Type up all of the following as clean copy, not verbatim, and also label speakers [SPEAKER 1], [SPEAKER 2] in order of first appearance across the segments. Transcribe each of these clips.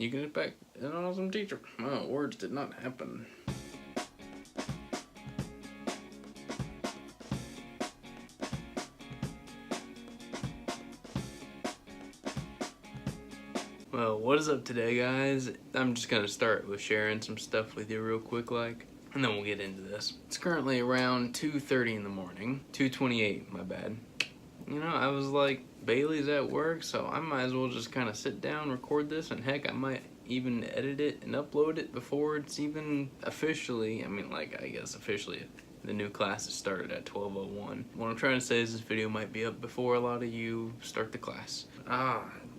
[SPEAKER 1] you can expect an awesome teacher. Oh, words did not happen. Well, what is up today, guys? I'm just gonna start with sharing some stuff with you real quick, and then we'll get into this. It's currently around 2:30 in the morning. 2:28, my bad. You know, I was like, Bailey's at work, so I might as well just kind of sit down, record this, and heck, I might even edit it and upload it before it's even officially, I guess officially, the new classes started at 12:01. What I'm trying to say is this video might be up before a lot of you start the class.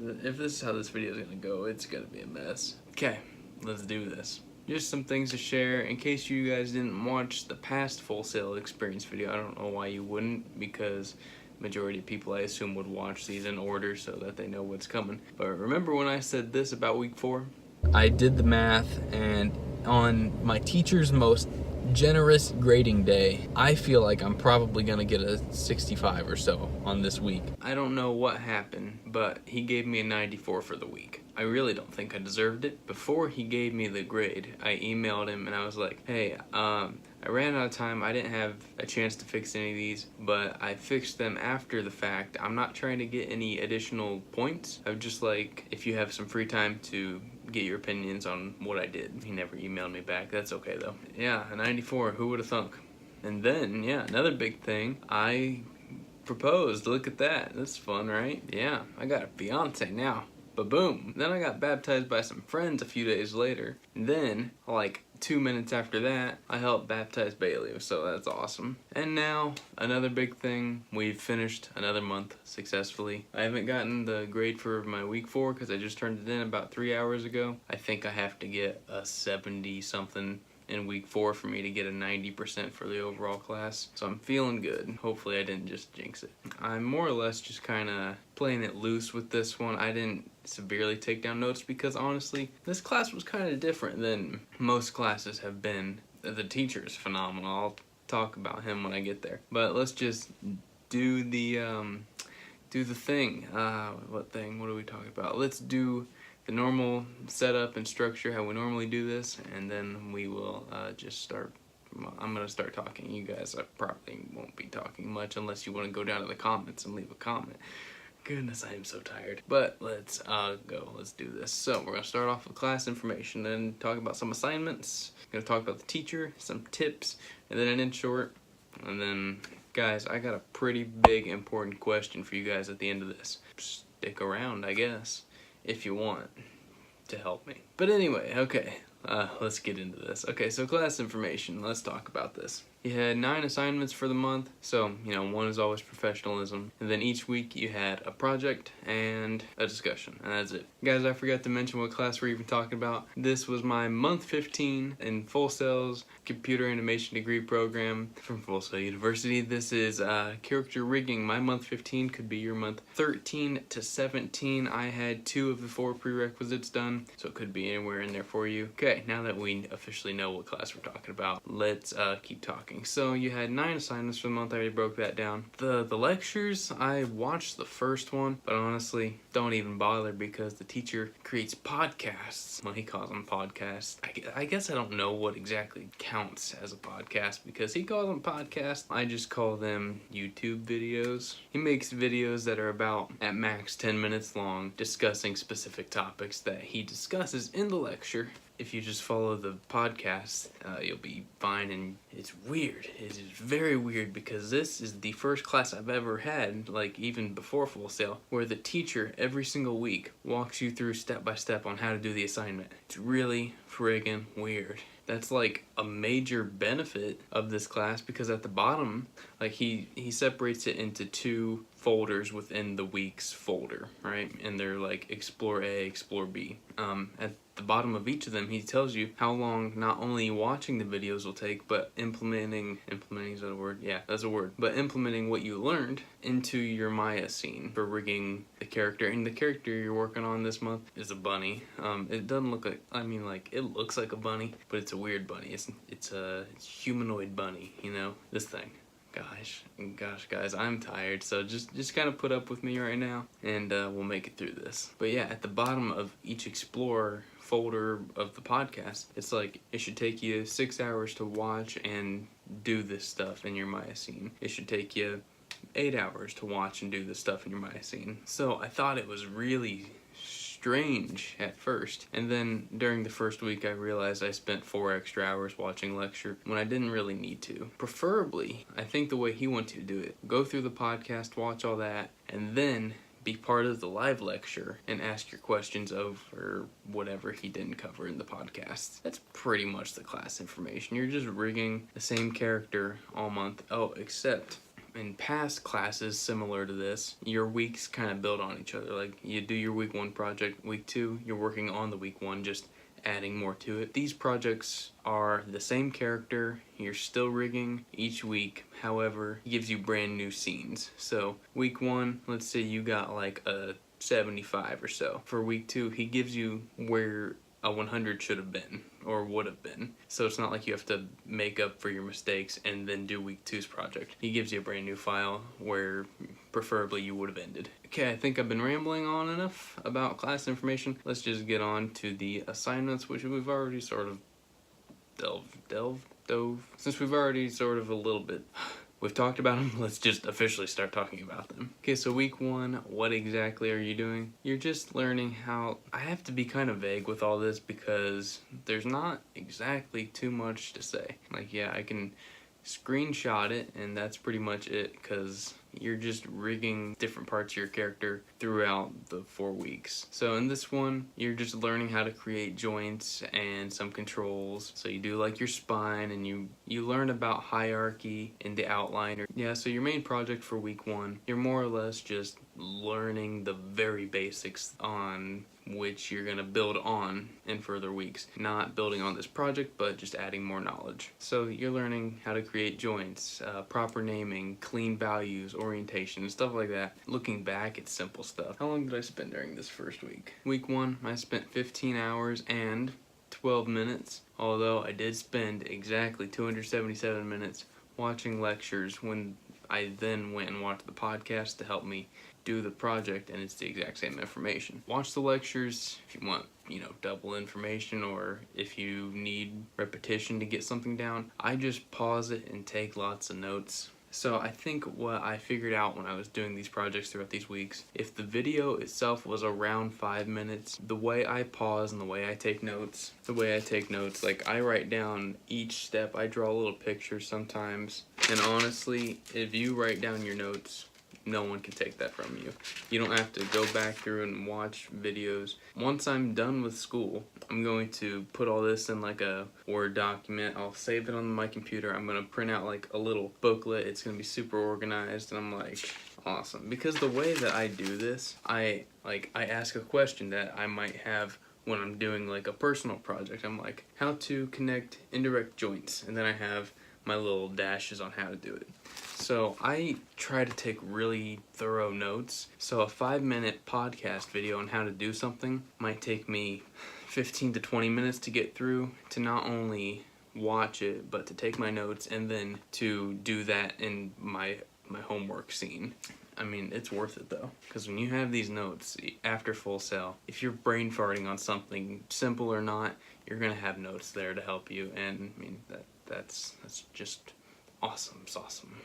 [SPEAKER 1] If this is how this video is gonna go, it's gonna be a mess. Okay, let's do this. Just some things to share in case you guys didn't watch the past Full Sail experience video. I don't know why you wouldn't, because majority of people I assume would watch these in order so that they know what's coming. But remember when I said this about week 4? I did the math, and on my teacher's most generous grading day, I feel like I'm probably gonna get a 65 or so on this week. I don't know what happened, but he gave me a 94 for the week. I really don't think I deserved it. Before he gave me the grade, I emailed him and I was like, hey, I ran out of time. I didn't have a chance to fix any of these, but I fixed them after the fact. I'm not trying to get any additional points. I'm just like, if you have some free time to get your opinions on what I did. He never emailed me back. That's okay though. Yeah, a 94. Who would have thunk? And then, yeah, another big thing. I proposed. Look at that. That's fun, right? Yeah, I got a fiance now. Ba-boom. Then I got baptized by some friends a few days later. And then, like 2 minutes after that, I helped baptize Bailey, so that's awesome. And now, another big thing, we've finished another month successfully. I haven't gotten the grade for my week 4 because I just turned it in about 3 hours ago. I think I have to get a 70 something in week 4 for me to get a 90% for the overall class. So I'm feeling good. Hopefully I didn't just jinx it. I'm more or less just kind of playing it loose with this one. I didn't severely take down notes because honestly, this class was kind of different than most classes have been. The teacher is phenomenal. I'll talk about him when I get there. But let's just do the thing. What thing? What are we talking about? Let's do the normal setup and structure, how we normally do this, and then we will just start. I'm going to start talking. You guys, I probably won't be talking much unless you want to go down to the comments and leave a comment. Goodness, I am so tired. But let's go. Let's do this. So we're going to start off with class information, then talk about some assignments. Going to talk about the teacher, some tips, and then an in short. And then, guys, I got a pretty big important question for you guys at the end of this. Stick around, I guess, if you want to help me. But anyway, okay, let's get into this. Okay, so class information, let's talk about this. You had 9 assignments for the month, so, you know, one is always professionalism. And then each week you had a project and a discussion, and that's it. Guys, I forgot to mention what class we're even talking about. This was my month 15 in Full Sail's computer animation degree program from Full Sail University. This is character rigging. My month 15 could be your month 13 to 17. I had 2 of the 4 prerequisites done, so it could be anywhere in there for you. Okay, now that we officially know what class we're talking about, let's keep talking. So you had 9 assignments for the month. I already broke that down. The lectures, I watched the first one, but honestly, don't even bother because the teacher creates podcasts. Well, he calls them podcasts. I guess I don't know what exactly counts as a podcast because he calls them podcasts. I just call them YouTube videos. He makes videos that are about, at max, 10 minutes long, discussing specific topics that he discusses in the lecture. If you just follow the podcast, you'll be fine, and it's weird. It is very weird because this is the first class I've ever had, like even before Full Sail, where the teacher every single week walks you through step by step on how to do the assignment. It's really friggin' weird. That's like a major benefit of this class because at the bottom, like he separates it into 2 folders within the week's folder, right? And they're like Explore A, Explore B. At the bottom of each of them, he tells you how long not only watching the videos will take, but implementing, is that a word? Yeah, that's a word. But implementing what you learned into your Maya scene for rigging the character. And the character you're working on this month is a bunny. It doesn't look like, it looks like a bunny, but it's a weird bunny. It's a humanoid bunny, you know, this thing. Gosh, guys, I'm tired, so just kind of put up with me right now, and we'll make it through this. But yeah, at the bottom of each Explore folder of the podcast, it's like, it should take you 6 hours to watch and do this stuff in your Maya scene. It should take you 8 hours to watch and do this stuff in your Maya scene. So I thought it was really strange at first, and then during the first week I realized I spent 4 extra hours watching lecture when I didn't really need to. Preferably, I think the way he wanted to do it, go through the podcast, watch all that, and then be part of the live lecture and ask your questions over whatever he didn't cover in the podcast. That's pretty much the class information. You're just rigging the same character all month. Oh, except in past classes similar to this, your weeks kind of build on each other. Like, you do your week 1 project, week 2, you're working on the week 1, just adding more to it. These projects are the same character, you're still rigging each week, however, he gives you brand new scenes. So week 1, let's say you got like a 75 or so. For week 2, he gives you where a 100 should have been or would have been. So it's not like you have to make up for your mistakes and then do week 2's project. He gives you a brand new file where preferably you would have ended. Okay, I think I've been rambling on enough about class information. Let's just get on to the assignments, which we've already sort of dove. Since we've already sort of a little bit we've talked about them, let's just officially start talking about them. Okay, so week 1, what exactly are you doing? You're just learning how... I have to be kind of vague with all this because there's not exactly too much to say. Like, yeah, I can screenshot it and that's pretty much it, because you're just rigging different parts of your character throughout the 4 weeks. So in this one, you're just learning how to create joints and some controls. So you do like your spine, and you learn about hierarchy in the outliner. Yeah, so your main project for week 1, you're more or less just learning the very basics on which you're gonna build on in further weeks. Not building on this project, but just adding more knowledge. So you're learning how to create joints, proper naming, clean values, orientation, and stuff like that. Looking back, it's simple stuff. How long did I spend during this first week? Week 1, I spent 15 hours and 12 minutes, although I did spend exactly 277 minutes watching lectures when I then went and watched the podcast to help me do the project, and it's the exact same information. Watch the lectures if you want, double information, or if you need repetition to get something down. I just pause it and take lots of notes. So I think what I figured out when I was doing these projects throughout these weeks, if the video itself was around 5 minutes, the way I pause and the way I take notes, like I write down each step, I draw little pictures sometimes, and honestly, if you write down your notes, no one can take that from you. You don't have to go back through and watch videos. Once I'm done with school, I'm going to put all this in like a Word document. I'll save it on my computer. I'm going to print out like a little booklet. It's going to be super organized, and I'm like, awesome. Because the way that I do this, I ask a question that I might have when I'm doing like a personal project. I'm like, how to connect indirect joints, and then I have my little dashes on how to do it. So I try to take really thorough notes. So a 5-minute podcast video on how to do something might take me 15 to 20 minutes to get through, to not only watch it, but to take my notes and then to do that in my homework scene. I mean, it's worth it though, because when you have these notes after Full Sail, if you're brain farting on something simple or not, you're gonna have notes there to help you, and I mean that's just awesome. It's awesome.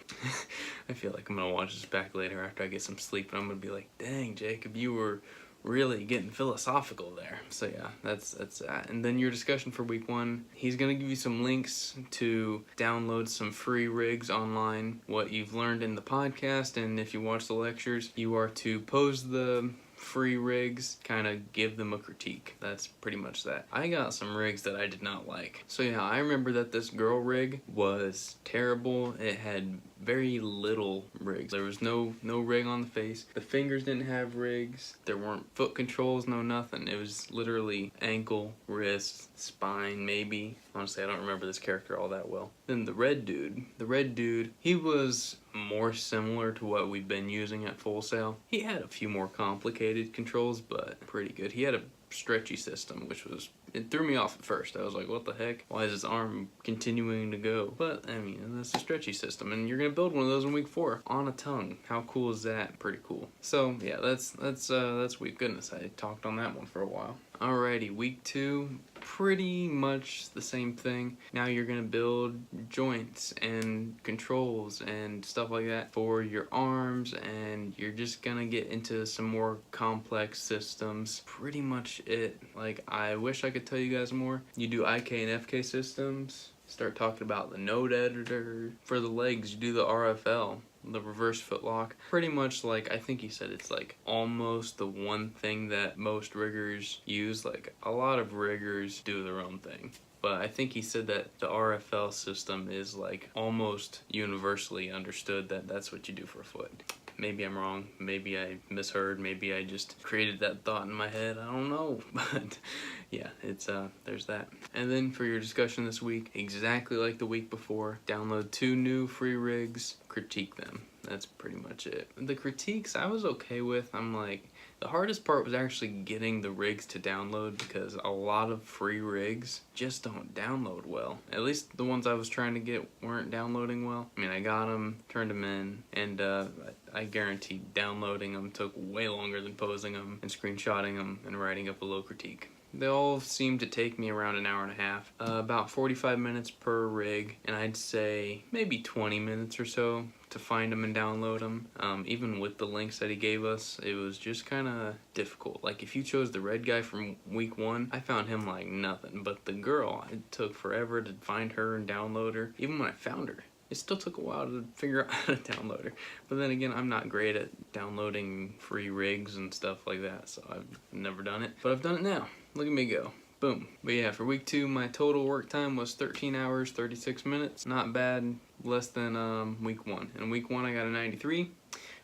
[SPEAKER 1] I feel like I'm gonna watch this back later after I get some sleep, and I'm gonna be like, dang, Jacob, you were really getting philosophical there. So yeah, that's that. And then your discussion for week 1, he's gonna give you some links to download some free rigs online, what you've learned in the podcast, and if you watch the lectures, you are to pose the free rigs, kind of give them a critique. That's pretty much that. I got some rigs that I did not like. So yeah, I remember that this girl rig was terrible. It had very little rigs. There was no rig on the face. The fingers didn't have rigs. There weren't foot controls, no nothing. It was literally ankle, wrist, spine, maybe. Honestly, I don't remember this character all that well. Then the red dude, he was more similar to what we've been using at Full Sail. He had a few more complicated controls, but pretty good. He had a stretchy system, which was, it threw me off at first. I was like, what the heck? Why is his arm continuing to go? But I mean, that's a stretchy system, and you're gonna build one of those in week 4 on a tongue. How cool is that? Pretty cool. So yeah, that's week. Goodness, I talked on that one for a while. Alrighty, week 2, pretty much the same thing. Now you're gonna build joints and controls and stuff like that for your arms, and you're just gonna get into some more complex systems. Pretty much it. Like, I wish I could tell you guys more. You do IK and FK systems, start talking about the node editor. For the legs, you do the RFL, the reverse footlock. Pretty much, like, I think he said it's like almost the one thing that most riggers use. Like, a lot of riggers do their own thing, but I think he said that the RFL system is like almost universally understood that that's what you do for a foot. Maybe I'm wrong, maybe I misheard, maybe I just created that thought in my head, I don't know. But yeah, it's there's that. And then for your discussion this week, exactly like the week before, download 2 new free rigs, critique them. That's pretty much it. The critiques I was okay with. I'm like, the hardest part was actually getting the rigs to download, because a lot of free rigs just don't download well. At least the ones I was trying to get weren't downloading well. I mean, I got them, turned them in, and I guarantee downloading them took way longer than posing them and screenshotting them and writing up a low critique. They all seem to take me around an hour and a half, about 45 minutes per rig, and I'd say maybe 20 minutes or so to find them and download them. Even with the links that he gave us, it was just kind of difficult. Like, if you chose the red guy from week 1, I found him like nothing, but the girl, it took forever to find her and download her. Even when I found her, it still took a while to figure out how to download her. But then again, I'm not great at downloading free rigs and stuff like that, so I've never done it. But I've done it now. Look at me go. Boom. But yeah, for week 2, my total work time was 13 hours, 36 minutes. Not bad, less than week 1. In week 1, I got a 93.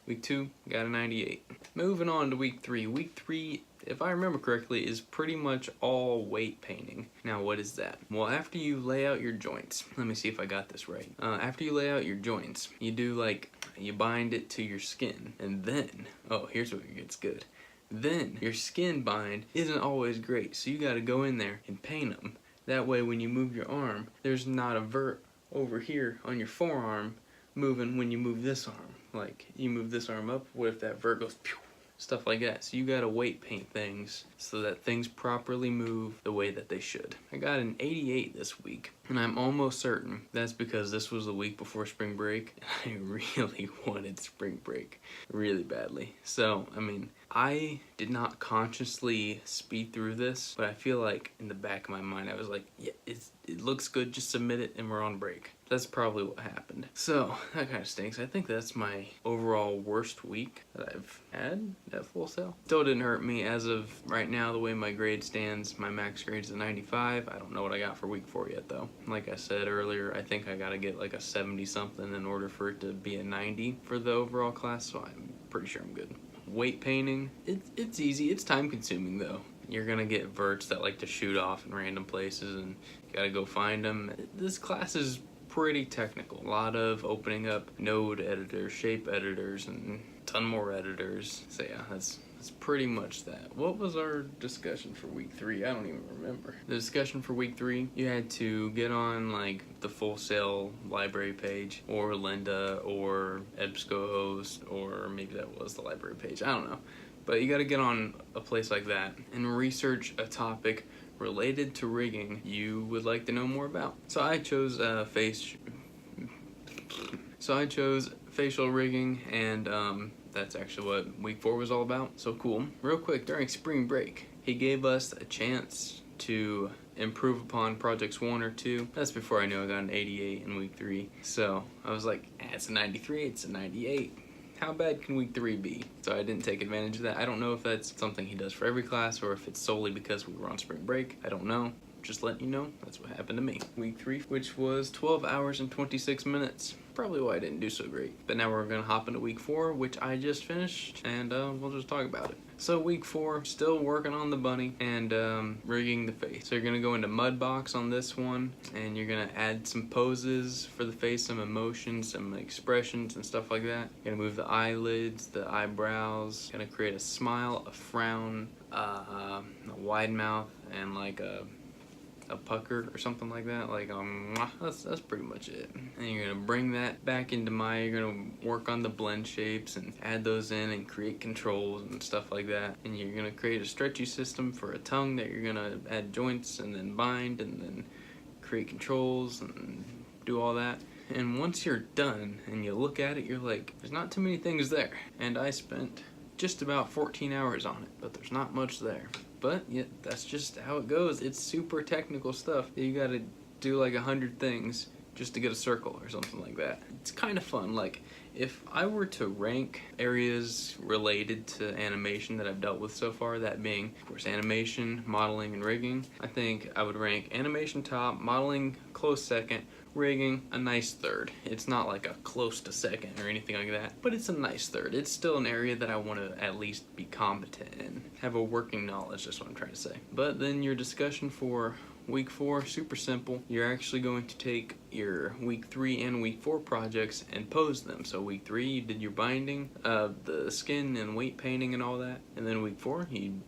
[SPEAKER 1] Week 2, got a 98. Moving on to week 3. Week 3, if I remember correctly, is pretty much all weight painting. Now, what is that? Well, after you lay out your joints, let me see if I got this right. After you lay out your joints, you do like, you bind it to your skin, and then, oh, here's where it gets good. Then your skin bind isn't always great, so you got to go in there and paint them. That way, when you move your arm, there's not a vert over here on your forearm moving when you move this arm. Like, you move this arm up, what if that vert goes pew? Stuff like that. So you gotta weight paint things so that things properly move the way that they should. I got an 88 this week, and I'm almost certain that's because this was the week before spring break, and I really wanted spring break really badly. So, I mean, I did not consciously speed through this, but I feel like in the back of my mind I was like, yeah, it looks good, just submit it and we're on break. That's probably what happened. So, that kind of stinks. I think that's my overall worst week that I've had at Full Sail. Still didn't hurt me. As of right now, the way my grade stands, my max grade is a 95. I don't know what I got for week 4 yet, though. Like I said earlier, I think I gotta get like a 70-something in order for it to be a 90 for the overall class, so I'm pretty sure I'm good. Weight painting, it's easy. It's time-consuming, though. You're gonna get verts that like to shoot off in random places, and you gotta go find them. This class is pretty technical. A lot of opening up node editors, shape editors, and a ton more editors. So yeah, that's pretty much that. What was our discussion for week 3? I don't even remember. The discussion for week 3, you had to get on like the Full Sail library page, or Lynda, or EBSCOhost, or maybe that was the library page. I don't know. But you gotta get on a place like that and research a topic related to rigging you would like to know more about. So I chose facial rigging, and that's actually what week 4 was all about. So cool. Real quick, during spring break, he gave us a chance to improve upon projects 1 or 2. That's before I knew I got an 88 in week 3. So I was like, it's a 93, it's a 98. How bad can week 3 be? So I didn't take advantage of that. I don't know if that's something he does for every class or if it's solely because we were on spring break. I don't know. Just letting you know, that's what happened to me. Week 3, which was 12 hours and 26 minutes. Probably why I didn't do so great. But now we're gonna hop into week 4, which I just finished, and we'll just talk about it. So week 4, still working on the bunny and rigging the face. So you're gonna go into Mudbox on this one, and you're gonna add some poses for the face, some emotions, some expressions and stuff like that. You're gonna move the eyelids, the eyebrows, gonna create a smile, a frown, a wide mouth and like a pucker or something like that. Like that's pretty much it. And you're gonna bring that back into Maya. You're gonna work on the blend shapes and add those in and create controls and stuff like that. And you're gonna create a stretchy system for a tongue that you're gonna add joints and then bind and then create controls and do all that. And once you're done and you look at it, you're like, there's not too many things there. And I spent just about 14 hours on it, but there's not much there. But yeah, that's just how it goes. It's super technical stuff. You gotta do like 100 things just to get a circle or something like that. It's kind of fun. Like, if I were to rank areas related to animation that I've dealt with so far, that being, of course, animation, modeling, and rigging, I think I would rank animation top, modeling close second, rigging a nice third. It's not like a close to second or anything like that, but it's a nice third. It's still an area that I want to at least be competent in, have a working knowledge, that's what I'm trying to say. But then your discussion for week 4, super simple. You're actually going to take your week 3 and week 4 projects and pose them. So week 3 you did your binding, the skin and weight painting and all that, and then week 4 you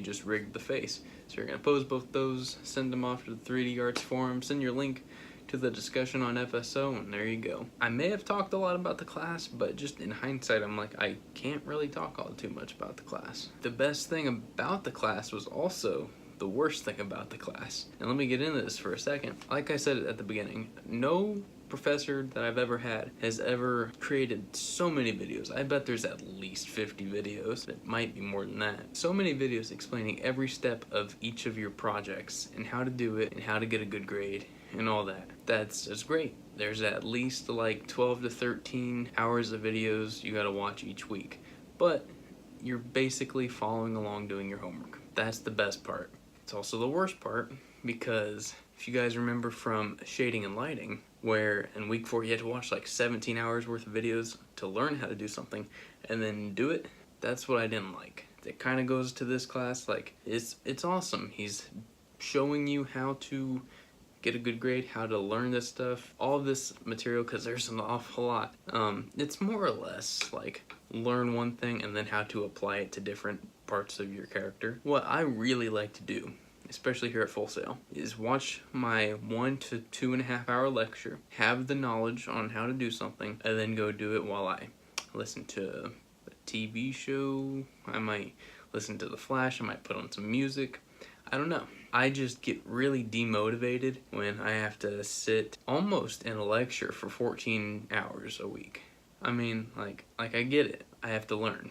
[SPEAKER 1] just rigged the face. So you're gonna pose both those, send them off to the 3D Arts forum, send your link to the discussion on FSO, and there you go. I may have talked a lot about the class, but just in hindsight, I'm like, I can't really talk all too much about the class. The best thing about the class was also the worst thing about the class. And let me get into this for a second. Like I said at the beginning, no professor that I've ever had has ever created so many videos. I bet there's at least 50 videos. It might be more than that. So many videos explaining every step of each of your projects and how to do it and how to get a good grade and all that. That's great. There's at least like 12 to 13 hours of videos you gotta watch each week. But you're basically following along doing your homework. That's the best part. It's also the worst part, because if you guys remember from shading and lighting, where in week 4 you had to watch like 17 hours worth of videos to learn how to do something and then do it, that's what I didn't like. It kind of goes to this class, like it's awesome. He's showing you how to get a good grade, how to learn this stuff, all of this material, because there's an awful lot. It's more or less like learn one thing and then how to apply it to different parts of your character. What I really like to do, especially here at Full Sail, is watch my 1 to 2.5 hour lecture, have the knowledge on how to do something, and then go do it while I listen to a TV show. I might listen to The Flash, I might put on some music. I don't know. I just get really demotivated when I have to sit almost in a lecture for 14 hours a week. I mean, like I get it. I have to learn.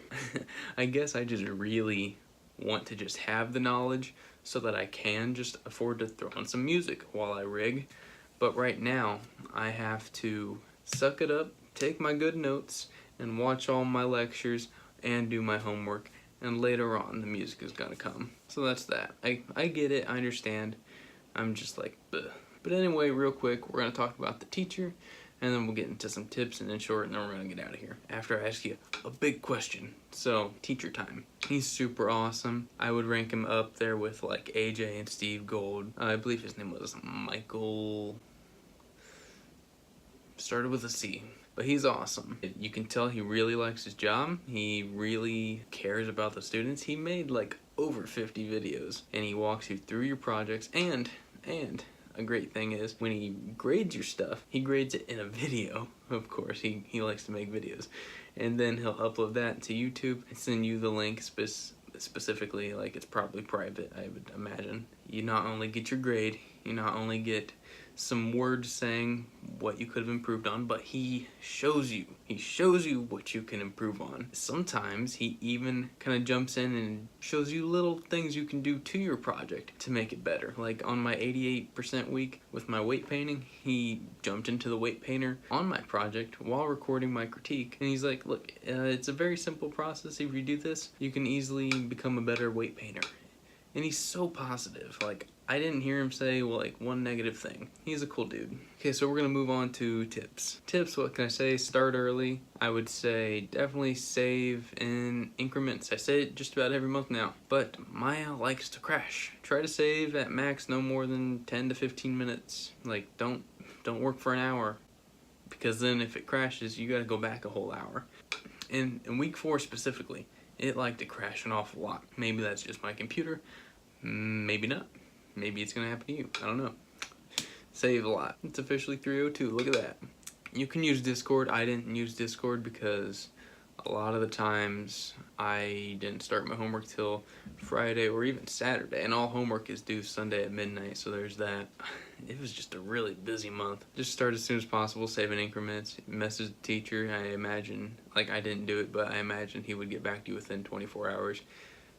[SPEAKER 1] I guess I just really want to just have the knowledge so that I can just afford to throw on some music while I rig. But right now, I have to suck it up, take my good notes, and watch all my lectures and do my homework. And later on, the music is gonna come. So that's that. I get it, I understand. I'm just like, bleh. But anyway, real quick, we're gonna talk about the teacher, and then we'll get into some tips and in short, and then we're gonna get out of here. After I ask you a big question. So, teacher time. He's super awesome. I would rank him up there with like AJ and Steve Gold. I believe his name was Michael, started with a C. But he's awesome. You can tell he really likes his job. He really cares about the students. He made like over 50 videos, and he walks you through your projects. And a great thing is when he grades your stuff, he grades it in a video. Of course, he likes to make videos. And then he'll upload that to YouTube and send you the link specifically, like it's probably private, I would imagine. You not only get your grade, you not only get some words saying what you could have improved on, but he shows you what you can improve on. Sometimes he even kind of jumps in and shows you little things you can do to your project to make it better. Like on my 88% week with my weight painting, he jumped into the weight painter on my project while recording my critique, and he's like, look, it's a very simple process. If you do this, you can easily become a better weight painter. And he's so positive. Like, I didn't hear him say, well, like, one negative thing. He's a cool dude. Okay, so we're gonna move on to tips. Tips, what can I say? Start early. I would say definitely save in increments. I say it just about every month now. But Maya likes to crash. Try to save at max no more than 10 to 15 minutes. Like, don't work for an hour. Because then if it crashes, you gotta go back a whole hour. In week 4 specifically, it liked to crash an awful lot. Maybe that's just my computer, maybe not. Maybe it's gonna happen to you, I don't know. Save a lot. It's officially 3:02, look at that. You can use Discord. I didn't use Discord because a lot of the times I didn't start my homework till Friday or even Saturday, and all homework is due Sunday at midnight, so there's that. It was just a really busy month. Just start as soon as possible, save in increments, message the teacher. I imagine, like, I didn't do it, but I imagine he would get back to you within 24 hours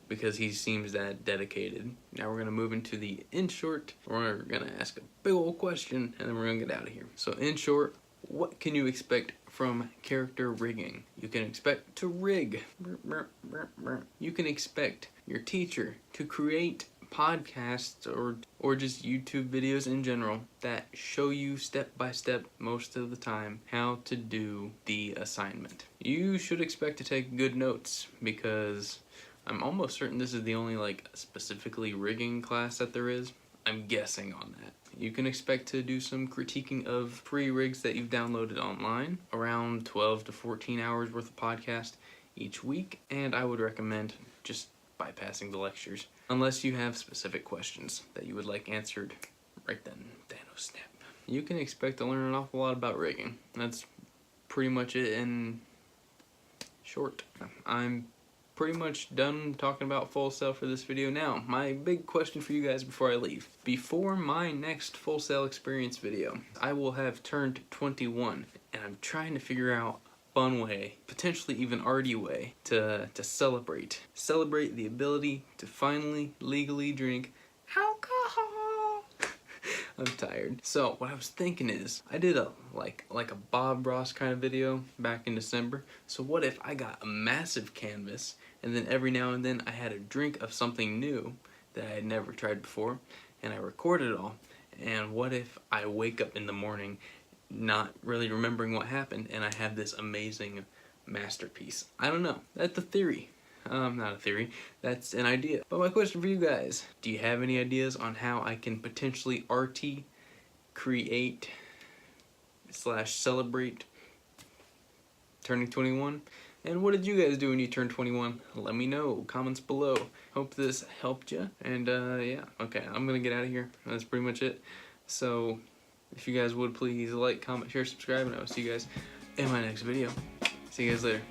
[SPEAKER 1] because he seems that dedicated. Now we're gonna move into the in short. We're gonna ask a big old question and then we're gonna get out of here. So in short, what can you expect from character rigging? You can expect to rig. You can expect your teacher to create podcasts or just YouTube videos in general that show you step by step most of the time how to do the assignment. You should expect to take good notes because I'm almost certain this is the only like specifically rigging class that there is. I'm guessing on that. You can expect to do some critiquing of free rigs that you've downloaded online, around 12 to 14 hours worth of podcast each week, and I would recommend just bypassing the lectures unless you have specific questions that you would like answered right then. Thanos snap. You can expect to learn an awful lot about rigging. That's pretty much it in short. I'm pretty much done talking about Full Sail for this video. Now, my big question for you guys before I leave. Before my next Full Sail experience video, I will have turned 21, and I'm trying to figure out a fun way, potentially even arty way, to celebrate. Celebrate the ability to finally legally drink alcohol. I'm tired. So what I was thinking is, I did a like a Bob Ross kind of video back in December. So what if I got a massive canvas and then every now and then I had a drink of something new that I had never tried before and I recorded it all. And what if I wake up in the morning not really remembering what happened and I have this amazing masterpiece? I don't know. That's a theory. Not a theory, that's an idea. But my question for you guys, do you have any ideas on how I can potentially RT create / celebrate turning 21? And what did you guys do when you turned 21? Let me know, comments below. Hope this helped you. And yeah, okay, I'm gonna get out of here. That's pretty much it. So if you guys would please like, comment, share, subscribe, and I will see you guys in my next video. See you guys later.